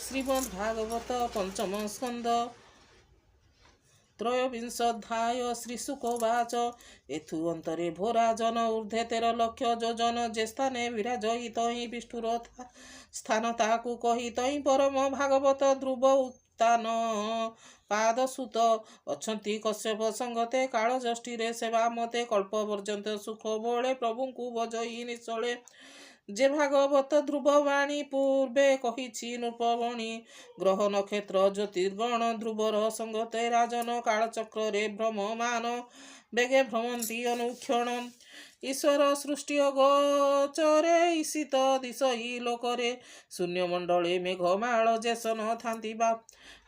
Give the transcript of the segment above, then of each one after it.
श्रीमद्भागवत पंचम स्कंद त्रयोविंशोध्याय श्रीशुकोवाच एथु अंतरे भोरा जन ऊर्ध्वे 13 लक्ष योजन जे स्थाने विराजयित ही विष्णुर स्थान ताकु कही तई परम भागवत ध्रुव उत्तान पादसुत अछंती कश्यप संगते कालजष्टि सेवा मते कल्प पर्यंत सुख बोले प्रभु को बजई निश्चले जे भागवत ध्रुववाणी पूर्वे कही नृपवणी ग्रह नक्षत्र ज्योतिर्गण ध्रुवर संगते राजन कालचक्र भ्रममान बेगे भ्रमंती अनुक्षण ईश्वर सृष्टि गोचरे ईशित दिशई लोकरे शून्यमंडले मेघमाल जेसन थांती बा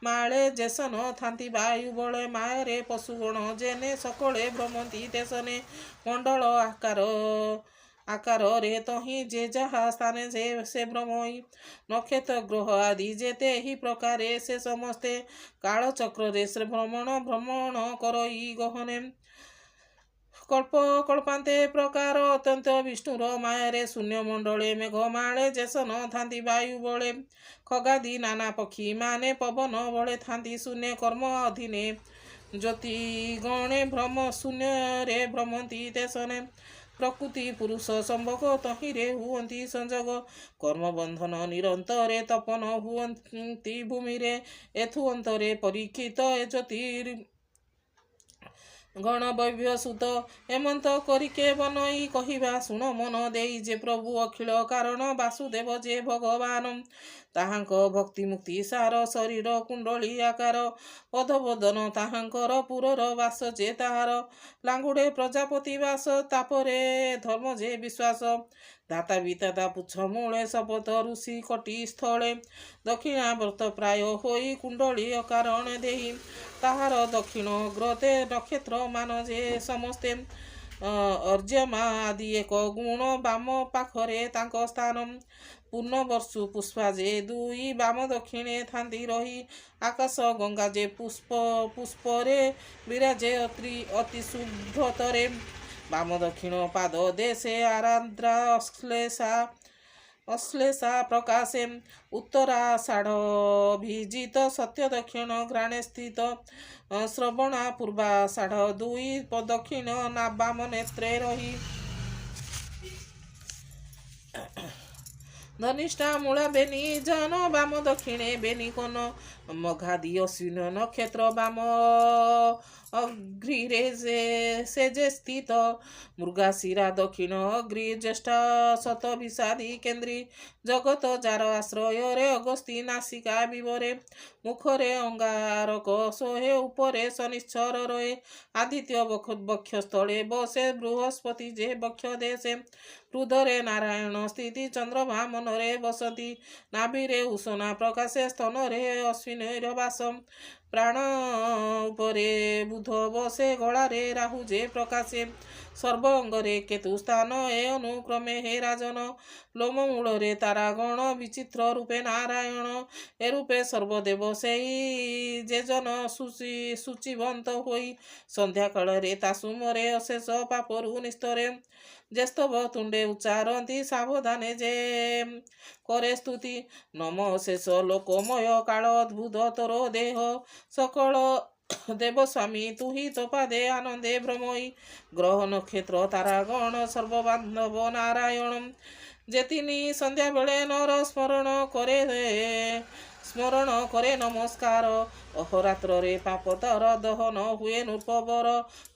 माळे जेसन थांती वायु बले मायरे पशुगण जेने सकले भ्रमंती तेसने मंडल आकार रे तही जे जहा स्थाने से भ्रमई नक्षत्र ग्रह आदि जेते ही प्रकारे से समस्ते कालचक्र रे से भ्रमण करई गहने कल्प कल्पांते प्रकार अत्यंत विष्णुर मायारे शून्यमंडले मेघमाळे जेसन थांती वायु बले खगादि नाना पक्षी माने पवन बले थांती शून्य कर्म अधीने ज्योति गणे भ्रम शून्य रे भ्रमंती तेसने प्रकृति पुरुष संभोग तहिरे हुअंती संजोग कर्म बंधन निरंतरे तपन हुअंती भूमिरे एथु अंतरे परीक्षित ज्योतिर गण वैभ्य सुत हेमंत करिके बनई कहिबा शुण मन देई जे प्रभु अखिल कारण वासुदेव जे भगवान ताहांक भक्ति मुक्ति सार शरीर कुंडली आकार पदबदन ताहांकर पुरर वास जे ताहार लांगुडे प्रजापति वास तापरे धर्म जे विश्वास दाता विताता पुछ मूले शपथ ऋषि कटी स्थले दक्षिणावर्त प्राय होई कुंडली अकारण देही ताहार दक्षिण ग्रते नक्षत्र मान जे समस्ते अर्जमा आदि एक गुण बाम पाखरे तांक स्थान पूर्ण वर्षु पुष्पा जे दुई बाम दक्षिणे थांती रही आकाश गंगा जे पुष्परे विराजे अति शुभ्रतरे बाम दक्षिण पाद देशे आराद्रा अश्लेषा प्रकाशे उत्तराषाढ़भिजित सत्य दक्षिण घ्राणे स्थित श्रवणा पूर्वाषाढ़ दुई दक्षिण बाम नेत्रे रही धनिष्ठा मूला बेनी जन बाम दक्षिणे बेनी कोन मघादि अश्विन नक्षत्र बाम अग्रिरे से जे स्थित मृगाशिरा दक्षिण अग्रि ज्येष्ठा शत विषादी केन्द्री जगत जार आश्रय रे अगस्ती नासिका विवरे मुखरे अंगारक सोहे उपरे शनिश्चर रहे आदित्य बक्षस्थले बसे बृहस्पति जे बक्ष देशे हृदरे नारायण स्थिति चंद्रमा मनरे बसती नाभिरे उषना प्रकाशे स्तनरे अश्विन वास प्राण उपरे बुध बसे गलारे राहु जे प्रकाशे सर्व अंगरे केतु स्थान ए अनुक्रमे हे राजन लोममूलरे तारागण विचित्र रूपे नारायण ए रूपे सर्वदेव सेई जे जन सूचिवंत होई संध्या कालरे तासुमरे अशेष पापरु निस्तरे जेस्तव तुंडे उच्चारती सावधाने जे करे स्तुति नम शेष लोकमय काल अद्भुत तोर देह सकल देव स्वामी तुही तोपादे आनंदे भ्रमई ग्रह नक्षत्र तारागण सर्वबांधव नारायण जेतिनी संध्या बेले नर स्मरण करे नमस्कार अहोरात्र रे पापतर दहन हुए नृपवर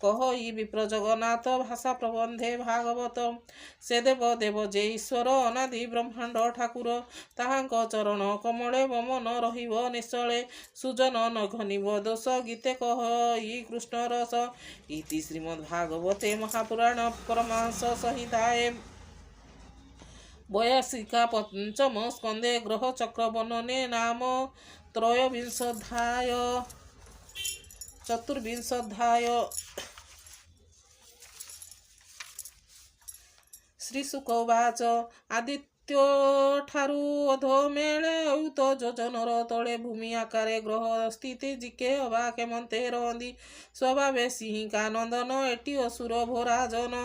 कहि विप्र जगन्नाथ भाषा प्रबंधे भागवत से देव जे ईश्वर अनादि ब्रह्मांड ठाकुर ताहांक चरण कमले मन रहिब निश्चले सुजन न घनिब दोष गीते कहि कृष्ण रस इति श्रीमद्भागवते महापुराण परमांश संहिताए 82 पंचम स्कंदे ग्रह चक्र वर्णने नाम त्रयोविंशोध्याय चतुर्विंशोध्याय श्रीशुक उवाच ଠାରୁ ଅଧ ମେଳେ ଅୟୁତ ଯୋଜନର ତଳେ ଭୂମି ଆକାରେ ଗ୍ରହ ସ୍ଥିତି ଜିକେ ଅବା କେମନ୍ତେ ରହନ୍ତି ସ୍ୱଭାବେ ସିଂହିକା ନନ୍ଦନ ଏଟି ଅସୁର ଭୋରାଜନ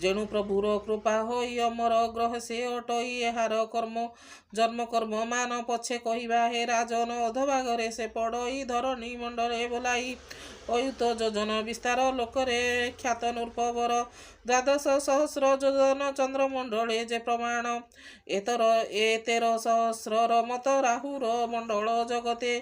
ଯେଣୁ ପ୍ରଭୁର କୃପା ହୋଇ ଅମର ଗ୍ରହ ସେ ଅଟଇ ଏହାର କର୍ମ ଜନ୍ମ କର୍ମ ମାନ ପଛେ କହିବା ହେ ରାଜନ ଅଧଭାଗରେ ସେ ପଡ଼ଇ ଧରଣୀ ମଣ୍ଡଳେ ବୋଲାଇ ଅୟୁତ ଯୋଜନ ବିସ୍ତାର ଲୋକରେ ଖ୍ୟାତ ନୃପବର ଦ୍ୱାଦଶ ସହସ୍ର ଯୋଜନ ଚନ୍ଦ୍ରମଣ୍ଡଳେ ଯେ ପ୍ରମାଣ ଏ 13,000 ମତ ରାହୁର ମଣ୍ଡଳ ଜଗତେ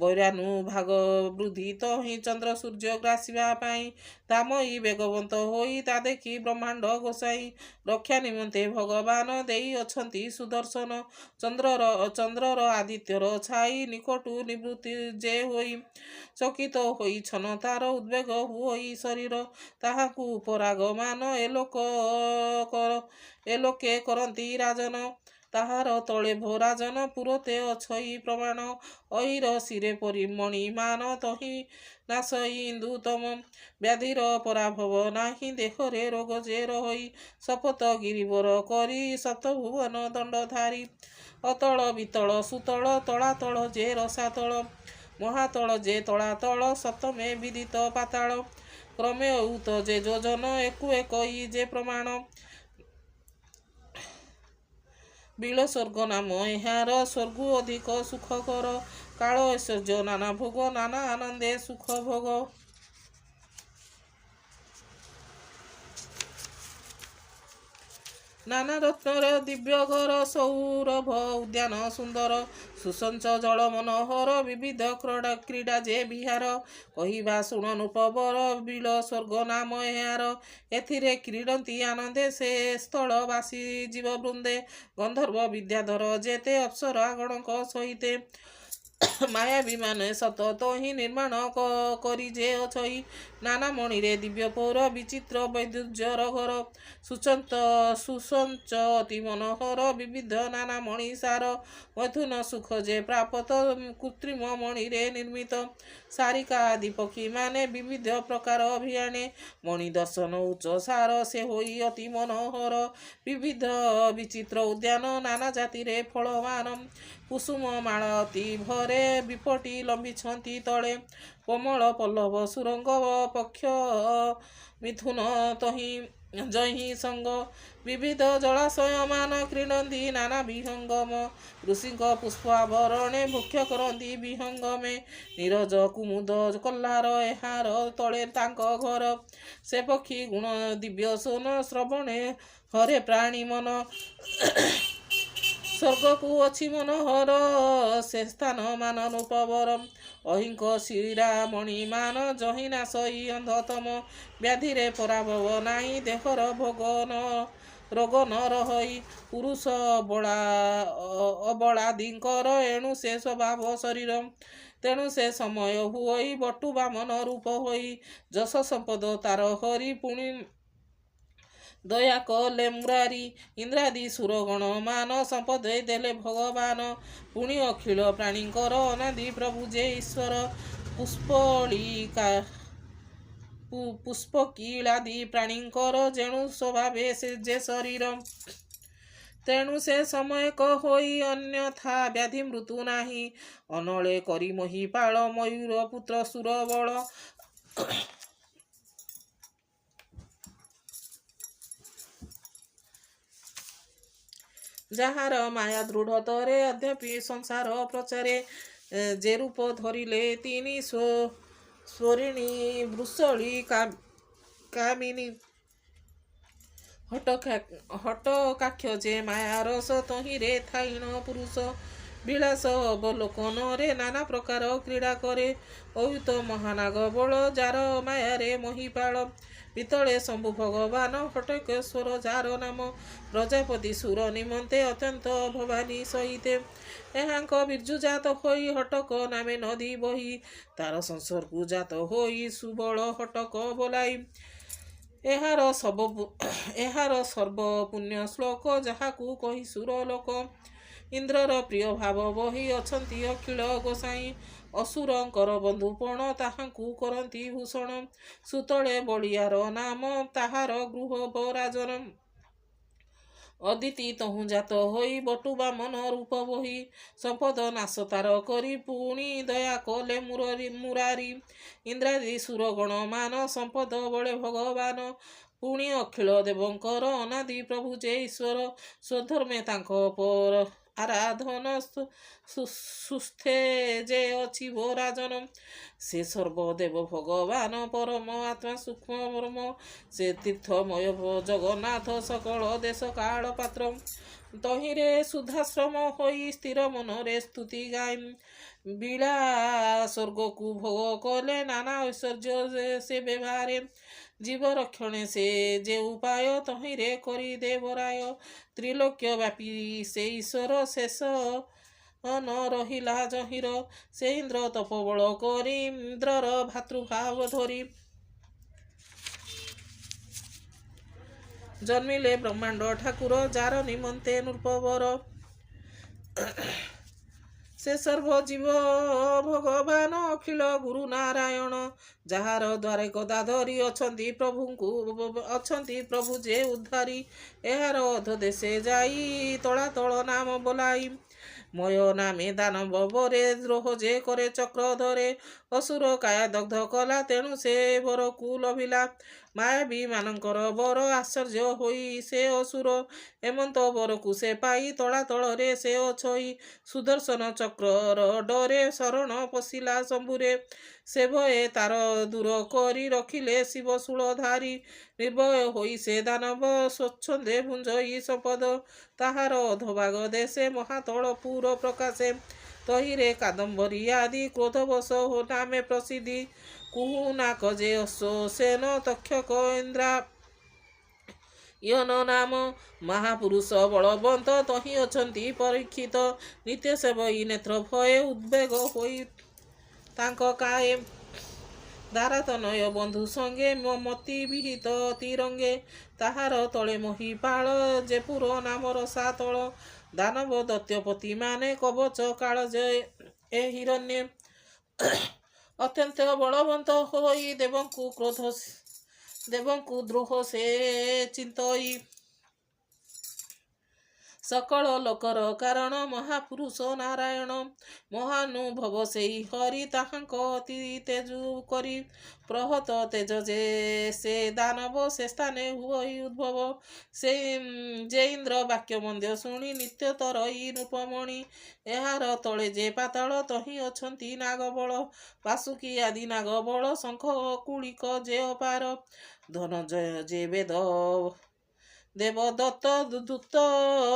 ବୈରାନୁଭାଗ ବୃଦ୍ଧି ତହିଁ ଚନ୍ଦ୍ର ସୂର୍ଯ୍ୟ ଗ୍ରାସିବା ପାଇଁ ତାମୟୀ ବେଗବନ୍ତ ହୋଇ ତା ଦେଖି ବ୍ରହ୍ମାଣ୍ଡ ଗୋସାଇ ରକ୍ଷା ନିମନ୍ତେ ଭଗବାନ ଦେଇ ଅଛନ୍ତି ସୁଦର୍ଶନ ଚନ୍ଦ୍ରର ଆଦିତ୍ୟର ଛାଇ ନିକଟୁ ନିବୃତ୍ତି ଯେ ହୋଇ ଚକିତ ହୋଇ ଛନ ତାର ଉଦ୍ବେଗ ହୋଇ ଶରୀର ତାହାକୁ ପରାଗମାନ ଏଲୋକେ କରନ୍ତି ରାଜନ ତାହାର ତଳେ ଭୋରାଜନ ପୁରତେ ଅଛଇ ପ୍ରମାଣ ଅଇର ଶିରେ ପରିମଣି ମାନ ତହି ନାଶଇ ଇନ୍ଦୁତମ ବ୍ୟାଧିର ପରାଭବ ନାହିଁ ଦେହରେ ରୋଗ ଯେ ରହି ଶପଥ ଗିରିବର କରି ସପ୍ତଭୁବନ ଦଣ୍ଡଧାରୀ ଅତଳ ବିତଳ ସୁତଳ ତଳାତଳ ଯେ ରସାତଳ ମହାତଳ ଯେ ତଳାତଳ ସପ୍ତମେ ବିଦିତ ପାତାଳ କ୍ରମେ ଅୟୁତ ଯେ ଯୋଜନ ଏକୁ ଏକଇ ଯେ ପ୍ରମାଣ ବିଳ ସ୍ୱର୍ଗ ନାମ ଏହାର ସ୍ୱର୍ଗ ଅଧିକ ସୁଖକର କାଳ ଐଶ୍ୱର୍ଯ୍ୟ ନାନା ଭୋଗ ନାନା ଆନନ୍ଦେ ସୁଖ ଭୋଗ ନାନା ରତ୍ନର ଦିବ୍ୟ ଘର ସୌରଭ ଉଦ୍ୟାନ ସୁନ୍ଦର ସୁସଞ୍ଚ ଜଳ ମନୋହର ବିବିଧ କ୍ରୀଡ଼ା ଯେ ବିହାର କହିବା ଶୁଣ ନୃପବର ବିଳ ସ୍ୱର୍ଗ ନାମ ଏହାର ଏଥିରେ କ୍ରୀଡ଼ନ୍ତି ଆନନ୍ଦେ ସେ ସ୍ଥଳବାସୀ ଜୀବ ବୃନ୍ଦେ ଗନ୍ଧର୍ବ ବିଦ୍ୟାଧର ଯେତେ ଅପ୍ସରା ଗଣଙ୍କ ସହିତେ ମାୟା ବିମାନେ ସତ ତହିଁ ନିର୍ମାଣ କରି ଯେ ଅଛଇ ନାନା ମଣିରେ ଦିବ୍ୟ ପୌର ବିଚିତ୍ର ବୈଦୁର୍ଯ୍ୟର ଘର ସୁସଞ୍ଚ ଅତି ମନୋହର ବିବିଧ ନାନା ମଣି ସାର ମୈଥୁନ ସୁଖ ଯେ ପ୍ରାପତ କୃତ୍ରିମ ମଣିରେ ନିର୍ମିତ ସାରିକା ଆଦି ପକ୍ଷୀମାନେ ବିବିଧ ପ୍ରକାର ଅଭିୟାନେ ମଣି ଦର୍ଶନ ଉଚ୍ଚ ସାର ସେ ହୋଇ ଅତି ମନୋହର ବିବିଧ ବିଚିତ୍ର ଉଦ୍ୟାନ ନାନା ଜାତିରେ ଫଳମାନ କୁସୁମ ମାଳ ଅତି ଭରେ ବିପଟି ଲମ୍ବିଛନ୍ତି ତଳେ କୋମଳ ପଲ୍ଲବ ସୁରଙ୍ଗ ପକ୍ଷ ମିଥୁନ ତହିଁ ଜହିଁ ସଙ୍ଗ ବିବିଧ ଜଳାଶୟମାନ କ୍ରୀଡ଼ନ୍ତି ନାନା ବିହଙ୍ଗମ ଋଷିଙ୍କ ପୁଷ୍ପାବରଣେ ମୁଖ୍ୟ କରନ୍ତି ବିହଙ୍ଗମେ ନିରଜ କୁମୁଦ କଲ୍ଲାର ଏହାର ତଳେ ତାଙ୍କ ଘର ସେ ପକ୍ଷୀ ଗୁଣ ଦିବ୍ୟ ସୋନ ଶ୍ରବଣେ ହରେ ପ୍ରାଣୀ ମନ ସ୍ୱର୍ଗକୁ ଅଛି ମନୋହର ସେ ସ୍ଥାନ ମାନ ନୃପବର ଅହିଙ୍କ ଶିରାମଣି ମାନ ଜହି ନାଶଇ ଅନ୍ଧତମ ବ୍ୟାଧିରେ ପରାଭବ ନାହିଁ ଦେହର ଭୋଗନ ରୋଗ ନ ରହଇ ପୁରୁଷ ଅବଳାଦିଙ୍କର ଏଣୁ ସେ ସ୍ୱଭାବ ଶରୀର ତେଣୁ ସେ ସମୟ ହୁଅଇ ବଟୁ ବାମନ ରୂପ ହୋଇ ଯଶ ସମ୍ପଦ ତାର ହରି ପୁଣି ଦୟା କଲେ ମୁରାରୀ ଇନ୍ଦ୍ରାଦି ସୁରଗଣ ମାନ ସମ୍ପଦ ଦେଲେ ଭଗବାନ ପୁଣି ଅଖିଳ ପ୍ରାଣୀଙ୍କର ଅନାଦି ପ୍ରଭୁ ଯେ ଈଶ୍ୱର ପୁଷ୍ପକୀଳାଦି ପ୍ରାଣୀଙ୍କର ଯେଣୁ ସ୍ୱଭାବେ ସେ ଯେ ଶରୀର ତେଣୁ ସେ ସମୟକ ହୋଇ ଅନ୍ୟଥା ବ୍ୟାଧି ମୃତ୍ୟୁ ନାହିଁ ଅନଳେ କରି ମହିପାଳ ମୟୂର ପୁତ୍ର ସୁର ବଳ ଯାହାର ମାୟା ଦୃଢ଼ତରେ ଅଦ୍ୟାପି ସଂସାର ପ୍ରଚାରେ ଯେ ରୂପ ଧରିଲେ ତିନି ସ୍ୱରିଣୀ ବୃଷଳୀ କାମିନୀ ହଟକାକ୍ଷ ଯେ ମାୟା ରସ ତହିଁରେ ଥାଇଣ ପୁରୁଷ ବିଳାସ ଅବଲୋକନରେ ନାନା ପ୍ରକାର କ୍ରୀଡ଼ା କରେ ଅୟୁତ ମହାନାଗ ବଳ ଯାର ମାୟାରେ ମହିପାଳ ପିତଳେ ଶମ୍ଭୁ ଭଗବାନ ହଟକେଶ୍ୱର ଯାର ନାମ ପ୍ରଜାପତି ସୁର ନିମନ୍ତେ ଅତ୍ୟନ୍ତ ଭବାନୀ ସହିତେ ଏହାଙ୍କ ବିର୍ଜୁ ଜାତ ହୋଇ ହଟକ ନାମେ ନଦୀ ବହି ତାର ସଂସର୍ଗୁ ଜାତ ହୋଇ ସୁବଳ ହଟକ ବୋଲାଇ ଏହାର ସର୍ବ ପୁଣ୍ୟ ଶ୍ଲୋକ ଯାହାକୁ କହି ସୁର ଲୋକ ଇନ୍ଦ୍ରର ପ୍ରିୟ ଭାବ ବହି ଅଛନ୍ତି ଅଖିଳ ଗୋସାଇଁ ଅସୁରଙ୍କର ବନ୍ଧୁପଣ ତାହାଙ୍କୁ କରନ୍ତି ଭୂଷଣ ସୁତଳେ ବଳିଆର ନାମ ତାହାର ଗୃହ ବରାଜନ ଅଦିତି ତହୁଁ ଜାତ ହୋଇ ବଟୁ ବାମନ ରୂପ ବହି ସମ୍ପଦ ନାଶ ତାର କରି ପୁଣି ଦୟା କଲେ ମୁରାରି ଇନ୍ଦ୍ରାଦି ସୁରଗଣ ମାନ ସମ୍ପଦ ବଳେ ଭଗବାନ ପୁଣି ଅଖିଳ ଦେବଙ୍କର ଅନାଦି ପ୍ରଭୁ ଯେ ଈଶ୍ୱର ସ୍ୱଧର୍ମେ ତାଙ୍କ ପର ଆରାଧନ ସୁସ୍ଥେ ଯେ ଅଛି ରାଜନ ସେ ସର୍ବଦେବ ଭଗବାନ ପରମ ଆତ୍ମା ସୂକ୍ଷ୍ମ ବ୍ରହ୍ମ ସେ ତୀର୍ଥମୟ ଜଗନ୍ନାଥ ସକଳ ଦେଶ କାଳ ପାତ୍ର ତହିଁରେ ସୁଧାଶ୍ରମ ହୋଇ ସ୍ଥିର ମନରେ ସ୍ତୁତି ଗାଇ ବିଳା ସ୍ୱର୍ଗକୁ ଭୋଗ କଲେ ନାନା ଐଶ୍ୱର୍ଯ୍ୟ ସେ ବ୍ୟବହାରେ ଜୀବ ରକ୍ଷଣେ ସେ ଯେ ଉପାୟ ତହିଁରେ କରି ଦେବରାୟ ତ୍ରିଲୋକ୍ୟ ବ୍ୟାପୀ ସେ ଈଶ୍ୱର ଶେଷ ନ ରହିଲା ଜହିର ସେ ଇନ୍ଦ୍ର ତପବଳ କରି ଇନ୍ଦ୍ରର ଭାତୃଭାବ ଧରି ଜନ୍ମିଲେ ବ୍ରହ୍ମାଣ୍ଡ ଠାକୁର ଯାର ନିମନ୍ତେ ନୃପବର ସେ ସର୍ବଜୀବ ଭଗବାନ ଅଖିଳ ଗୁରୁ ନାରାୟଣ ଯାହାର ଦ୍ୱାରେ ଗଦାଧରି ଅଛନ୍ତି ପ୍ରଭୁ ଯେ ଉଦ୍ଧାରି ଏହାର ଅଧଦେଶେ ଯାଇ ତଳାତଳ ନାମ ବୋଲାଇ ମୟ ନାମେ ଦାନବ ବରେ ଦ୍ରୋହ ଯେ କରେ ଚକ୍ର ଧରେ ଅସୁର କାୟା ଦଗ୍ଧ କଲା ତେଣୁ ସେ ବରକୁ ଲଭିଲା ମାୟାବୀ ମାନଙ୍କର ବର ଆଶ୍ଚର୍ଯ୍ୟ ହୋଇ ସେ ଅସୁର ଏମନ୍ତ ବରକୁ ସେ ପାଇ ତଳାତଳରେ ସେ ଅଛଇ ସୁଦର୍ଶନ ଚକ୍ରର ଡରେ ଶରଣ ପଶିଲା ଶମ୍ଭୁରେ ସେ ଭଏ ତାର ଦୂର କରି ରଖିଲେ ଶିବ ଶୂଳଧାରୀ ନିର୍ଭୟ ହୋଇ ସେ ଦାନବ ସ୍ୱଚ୍ଛନ୍ଦେ ଭୁଞ୍ଜଇ ସମ୍ପଦ ତାହାର ଅଧଭାଗ ଦେଶେ ମହାତଳପୁର ପ୍ରକାଶେ ତହିଁରେ କାଦମ୍ବରୀ ଆଦି କ୍ରୋଧବଶ ନାମେ ପ୍ରସିଦ୍ଧି କୁହୁ ନାକ ଯେ ଅଶ୍ୱସେନ ତକ୍ଷକ ଇନ୍ଦ୍ରା ୟନ ନାମ ମହାପୁରୁଷ ବଳବନ୍ତ ତହିଁ ଅଛନ୍ତି ପରୀକ୍ଷିତ ନିତ୍ୟ ସେବଇ ନେତ୍ର ଭୟ ଉଦ୍ବେଗ ହୋଇ ତାଙ୍କ କାଏ ଦାରାତନୟ ବନ୍ଧୁ ସଙ୍ଗେ ମତି ବିହିତ ତିରଙ୍ଗେ ତାହାର ତଳେ ମହିପାଳ ଯେପୁର ନାମର ସାତଳ ଦାନବ ଦୈତ୍ୟପତି ମାନେ କବଚ କାଳଜୟ ଏ ହିରଣ୍ୟ ଅତ୍ୟନ୍ତ ବଳବନ୍ତ ହୋଇ ଦେବଙ୍କୁ ଦ୍ରୋହ ସେ ଚିନ୍ତଇ ସକଳ ଲୋକର କାରଣ ମହାପୁରୁଷ ନାରାୟଣ ମହାନୁଭବ ସେଇ ହରି ତାହାଙ୍କ ଅତି ତେଜୁ କରି ପ୍ରହତ ତେଜ ଯେ ସେ ଦାନବ ସେ ସ୍ଥାନେ ହୁଇ ଉଦ୍ଭବ ସେ ଯେ ଇନ୍ଦ୍ର ବାକ୍ୟ ମନ୍ଦ୍ୟ ଶୁଣି ନିତ୍ୟ ତରଇ ନୃପମଣି ଏହାର ତଳେ ଯେ ପାତାଳ ତହିଁ ଅଛନ୍ତି ନାଗବଳ ବାସୁକୀ ଆଦି ନାଗବଳ ଶଙ୍ଖ କୁଳିକ ଯେ ଅପାର ଧନଞ୍ଜୟ ଯେ ବେଦ ଦେବଦତ୍ତ ଦୂତ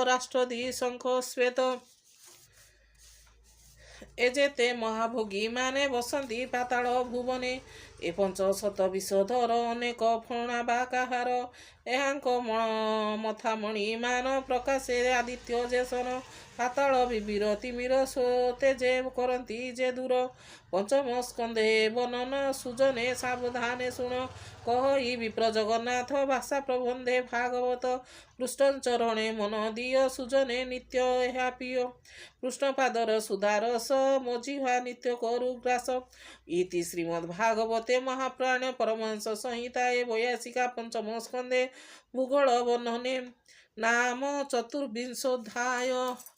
ରାଷ୍ଟ୍ରଦୀ ଶଙ୍ଖ ଶ୍ଵେତ ଏ ଯେତେ ମହାଭୋଗୀ ମାନେ ବସନ୍ତି ପାତାଳ ଭୁବନେ ଏ ପଞ୍ଚଶତ ବିଷଧର ଅନେକ ଫଣା ବା କାହାର ଏହାଙ୍କ ମଥାମଣି ମାନ ପ୍ରକାଶେ ଆଦିତ୍ୟ ଯେ ସନ ପାତାଳ ବିବିର ତିମିର ସ୍ୱତେ ଯେ କରନ୍ତି ଯେ ଦୂର ପଞ୍ଚମ ସ୍କନ୍ଧେ ବନନ ସୁଜନେ ସାବଧାନେ ଶୁଣ କହି ବିପ୍ର ଜଗନ୍ନାଥ ଭାଷା ପ୍ରବନ୍ଧେ ଭାଗବତ କୃଷ୍ଣଚରଣେ ମନ ଦିଅ ସୁଜନେ ନିତ୍ୟ ଏହା ପିୟ କୃଷ୍ଣପାଦର ସୁଧାରସ ମଜିହା ନିତ୍ୟ କରୁ ଗ୍ରାସ ଇତି ଶ୍ରୀମଦ୍ ଭାଗବତେ ମହାପ୍ରାଣ ପରମହଂସ ସଂହିତାଏ ବୈୟାସିକା ପଞ୍ଚମ ସ୍କନ୍ଧେ ଭୂଗୋଳ ବର୍ଣ୍ଣନେ ନାମ ଚତୁର୍ବିଂଶୋଧ୍ୟାୟ।